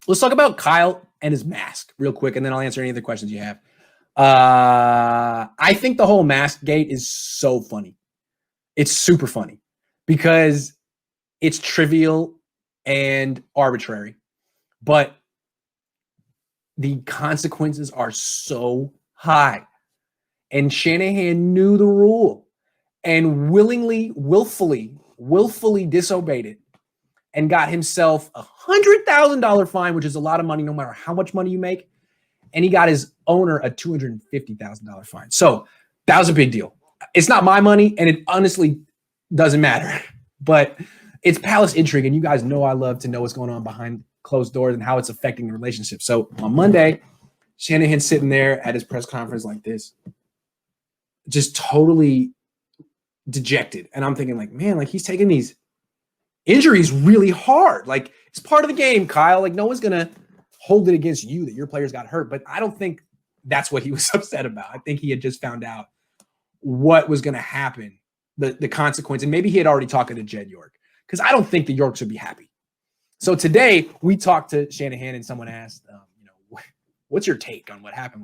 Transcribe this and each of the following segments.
Let's talk about Kyle and his mask real quick, and then I'll answer any other questions you have. I think the whole mask gate is so funny. It's super funny because it's trivial and arbitrary, but the consequences are so high. And Shanahan knew the rule and willfully disobeyed it and got himself $100,000 fine, which is a lot of money no matter how much money you make. And he got his owner a $250,000 fine. So that was a big deal. It's not my money, and it honestly doesn't matter. But it's palace intrigue, and you guys know I love to know what's going on behind closed doors and how it's affecting the relationship. So on Monday, Shanahan's sitting there at his press conference like this, just totally dejected. And I'm thinking like, man, like he's taking these injuries really hard. Like it's part of the game, Kyle. Like no one's going to hold it against you that your players got hurt. But I don't think that's what he was upset about. I think he had just found out what was going to happen, the consequence. And maybe he had already talked to Jed York because I don't think the Yorks would be happy. So today we talked to Shanahan and someone asked, what's your take on what happened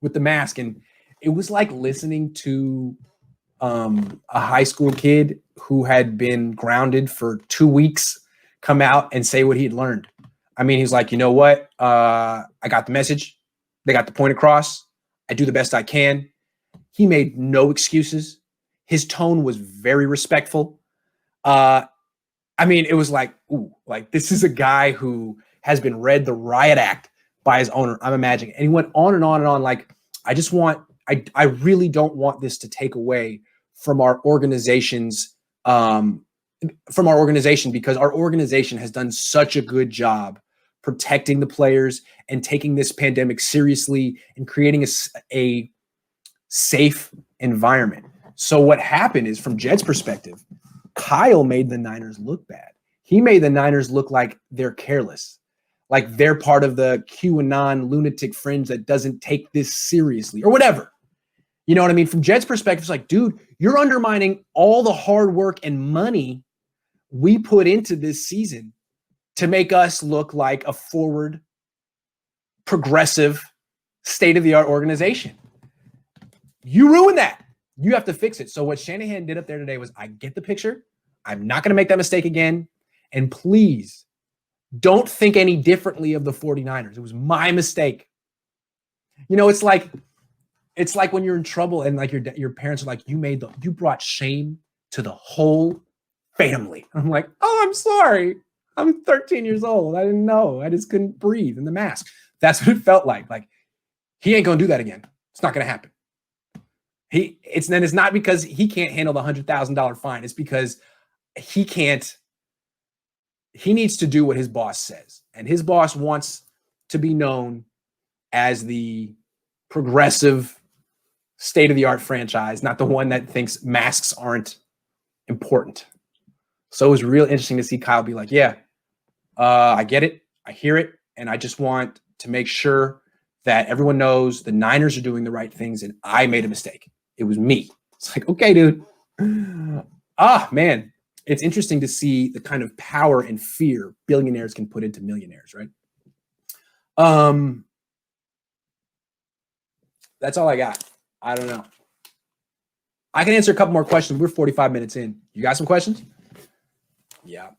with the mask? And it was like listening to a high school kid who had been grounded for 2 weeks come out and say what he'd learned. I mean, he's like, you know what? I got the message. They got the point across. I do the best I can. He made no excuses. His tone was very respectful. I mean, it was like, ooh, like this is a guy who has been read the riot act by his owner, I'm imagining. And he went on and on and on. Like, I really don't want this to take away from our organization's, because our organization has done such a good job protecting the players and taking this pandemic seriously and creating a safe environment. So what happened is, from Jed's perspective, Kyle made the Niners look bad. He made the Niners look like they're careless, like they're part of the QAnon lunatic fringe that doesn't take this seriously or whatever. You know what I mean? From Jed's perspective, it's like, dude, you're undermining all the hard work and money we put into this season to make us look like a forward, progressive, state-of-the-art organization. You ruined that. You have to fix it. So what Shanahan did up there today was, I get the picture. I'm not going to make that mistake again. And please don't think any differently of the 49ers. It was my mistake. You know, it's like when you're in trouble and like your parents are like, you brought shame to the whole family. I'm like, oh, I'm sorry. I'm 13 years old. I didn't know. I just couldn't breathe in the mask. That's what it felt like. Like, he ain't going to do that again. It's not going to happen. It's not because he can't handle the $100,000 fine. It's because he needs to do what his boss says. And his boss wants to be known as the progressive, state-of-the-art franchise, not the one that thinks masks aren't important. So it was real interesting to see Kyle be like, yeah, I get it. I hear it. And I just want to make sure that everyone knows the Niners are doing the right things and I made a mistake. It was me. It's like, okay, dude. Man, it's interesting to see the kind of power and fear billionaires can put into millionaires, right? That's all I got. I don't know. I can answer a couple more questions. We're 45 minutes in. You got some questions? Yeah.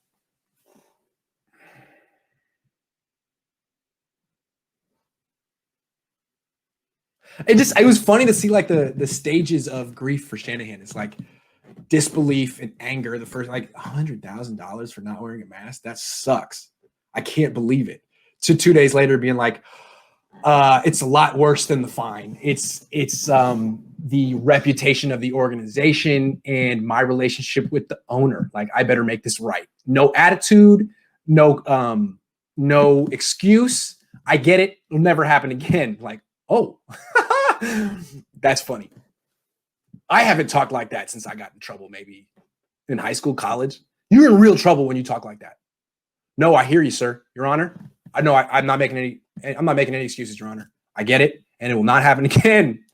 It was funny to see like the stages of grief for Shanahan. It's like disbelief and anger. The first, like $100,000 for not wearing a mask. That sucks. I can't believe it. So 2 days later being like, it's a lot worse than the fine. It's the reputation of the organization and my relationship with the owner. Like, I better make this right. No attitude, no excuse. I get it. It'll never happen again. Like, oh, that's funny. I haven't talked like that since I got in trouble, maybe in high school, college. You're in real trouble when you talk like that. No, I hear you, sir. Your Honor. I know I'm not making any excuses, Your Honor. I get it, and it will not happen again.